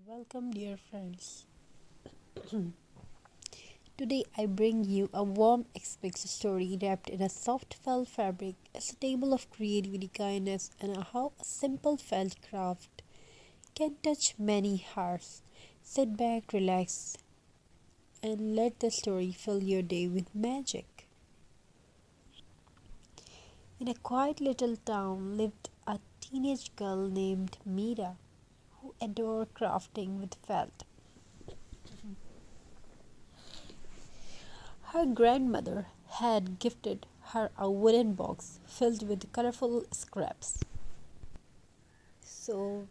Welcome, dear friends. Today, I bring you a warm, expressive story wrapped in a soft felt fabric. It's a table of creativity, kindness, and how a simple felt craft can touch many hearts. Sit back, relax, and let the story fill your day with magic. In a quiet little town lived a teenage girl named Mira who adored crafting with felt. Her grandmother had gifted her a wooden box filled with colorful scraps. So,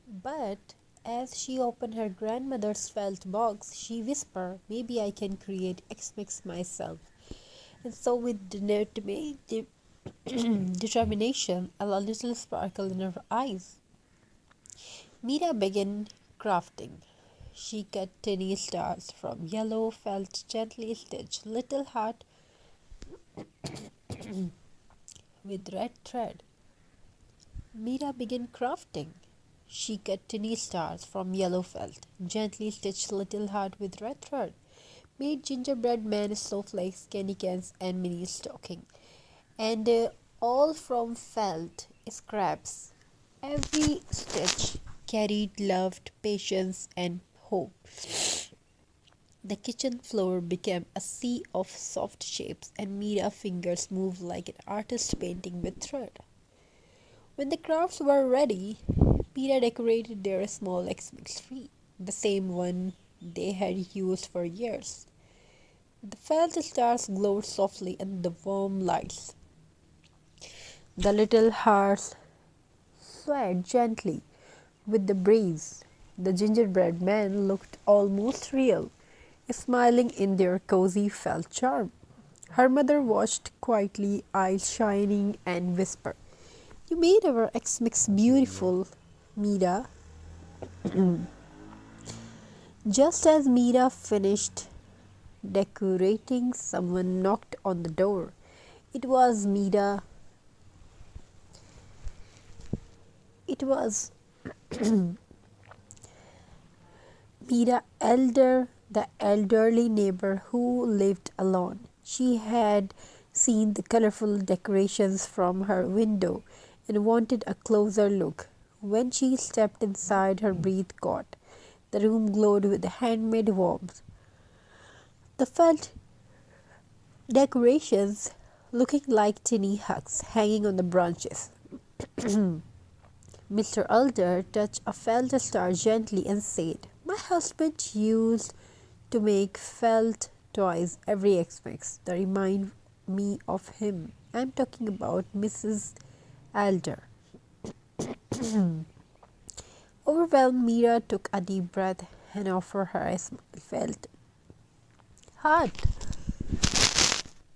but as she opened her grandmother's felt box, she whispered, maybe I can create X-Mix myself. And so, with determination and a little sparkle in her eyes, Mira began crafting. She cut tiny stars from yellow felt, gently stitched little heart with red thread. Mira began crafting. She cut tiny stars from yellow felt, gently stitched little heart with red thread, made gingerbread men, snowflakes, candy cans, and mini stocking, and all from felt scraps. Every stitch carried love, patience, and hope. The kitchen floor became a sea of soft shapes, and Mira's fingers moved like an artist painting with thread. When the crafts were ready, Mira decorated their small Xmas tree, the same one they had used for years. The felt stars glowed softly in the warm lights. The little hearts swayed gently with the breeze. The gingerbread men looked almost real, smiling in their cozy felt charm. Her mother watched quietly, eyes shining, and whispered, you made our X-Mix beautiful, Mira. Just as Mira finished decorating, someone knocked on the door. It was Mira. It was Mira the elderly neighbor who lived alone. She had seen the colorful decorations from her window and wanted a closer look. When she stepped inside, her breath caught. The room glowed with handmade warmth. The felt decorations looking like tiny hugs hanging on the branches. Mr. Elder touched a felt star gently and said, my husband used to make felt toys every Xmas that remind me of him. I'm talking about Mrs. Elder. Overwhelmed, Mira took a deep breath and offered her a felt heart.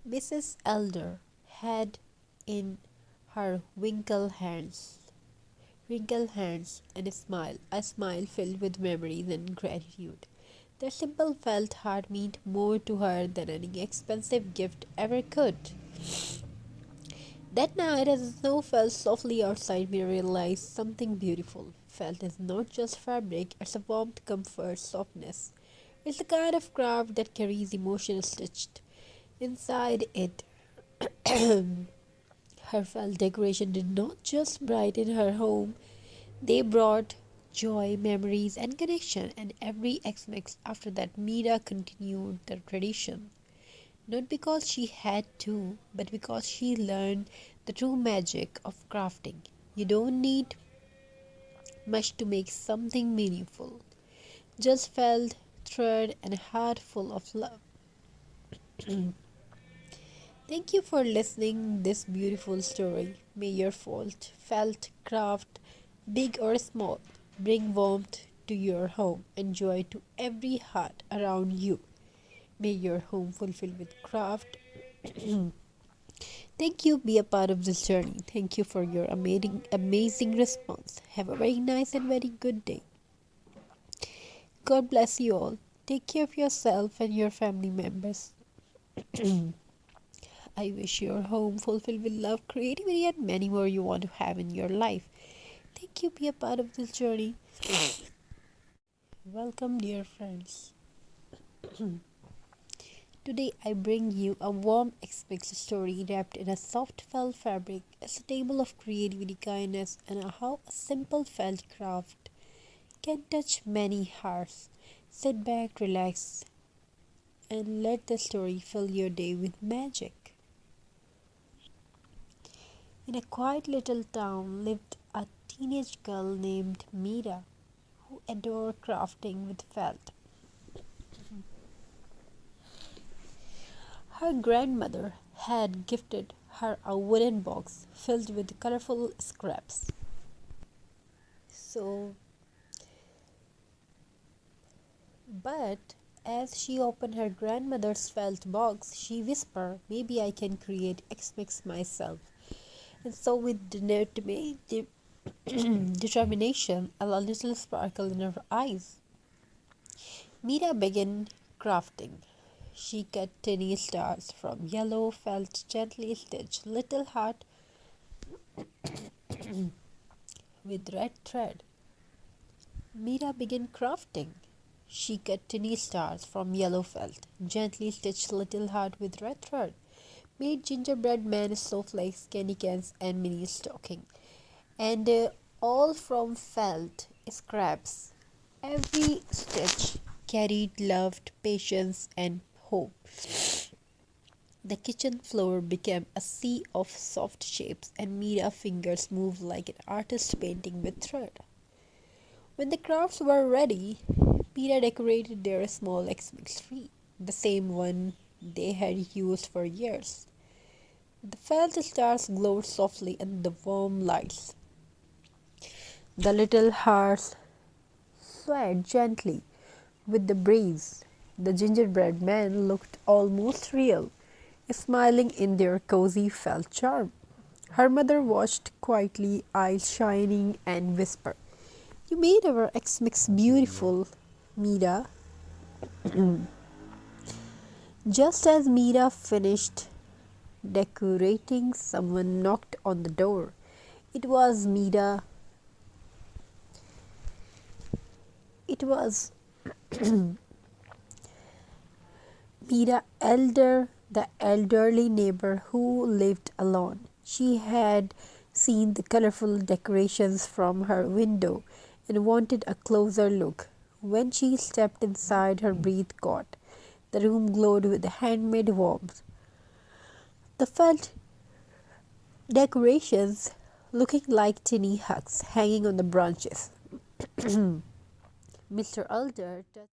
Mrs. Elder had in her wrinkled hands and a smile filled with memories and gratitude. The simple felt heart meant more to her than any expensive gift ever could. That night, as the snow fell softly outside, Mira realized something beautiful. Felt is not just fabric, it's a warmth, comfort, softness. It's the kind of craft that carries emotion stitched inside it. Her felt decoration did not just brighten her home, they brought joy, memories, and connection. And every Xmas after that, Mira continued the tradition. Not because she had to, but because she learned the true magic of crafting. You don't need much to make something meaningful. Just felt, thread, and a heart full of love. Thank you for listening this beautiful story. May your felt craft, big or small, bring warmth to your home and joy to every heart around you. May your home fulfill with craft. Thank you. Be a part of this journey. Thank you for your amazing response. Have a very nice and very good day. God bless you all. Take care of yourself and your family members. I wish your home fulfilled with love, creativity, and many more you want to have in your life. Thank you, be a part of this journey. Welcome, dear friends. Today I bring you a warm, expected story wrapped in a soft felt fabric. It's a table of creativity, kindness, and how a simple felt craft can touch many hearts. Sit back, relax, and let the story fill your day with magic. In a quiet little town lived a teenage girl named Mira who adored crafting with felt. Her grandmother had gifted her a wooden box filled with colorful scraps. So, but as she opened her grandmother's felt box, she whispered, "Maybe I can create X-Mix myself." And so, with determination and a little sparkle in her eyes, Mira began crafting. She cut tiny stars from yellow felt, gently stitched little heart with red thread. Mira began crafting. She cut tiny stars from yellow felt, gently stitched little heart with red thread, made gingerbread men, snowflakes, candy cans, and mini stocking, and all from felt scraps. Every stitch carried love, patience, and hope. The kitchen floor became a sea of soft shapes, and Mira's fingers moved like an artist painting with thread. When the crafts were ready, Mira decorated their small Xmas tree, the same one they had used for years. The felt stars glowed softly in the warm lights. The little hearts swayed gently with the breeze. The gingerbread men looked almost real, smiling in their cozy felt charm. Her mother watched quietly, eyes shining, and whispered, "You made our X-Mix beautiful, Mira." Just as Mira finished decorating, someone knocked on the door. It was Mira. It was the elderly neighbor who lived alone. She had seen the colorful decorations from her window and wanted a closer look. When she stepped inside, her breath caught. The room glowed with handmade warmth. The felt decorations looking like tiny hugs hanging on the branches. Mr. Elder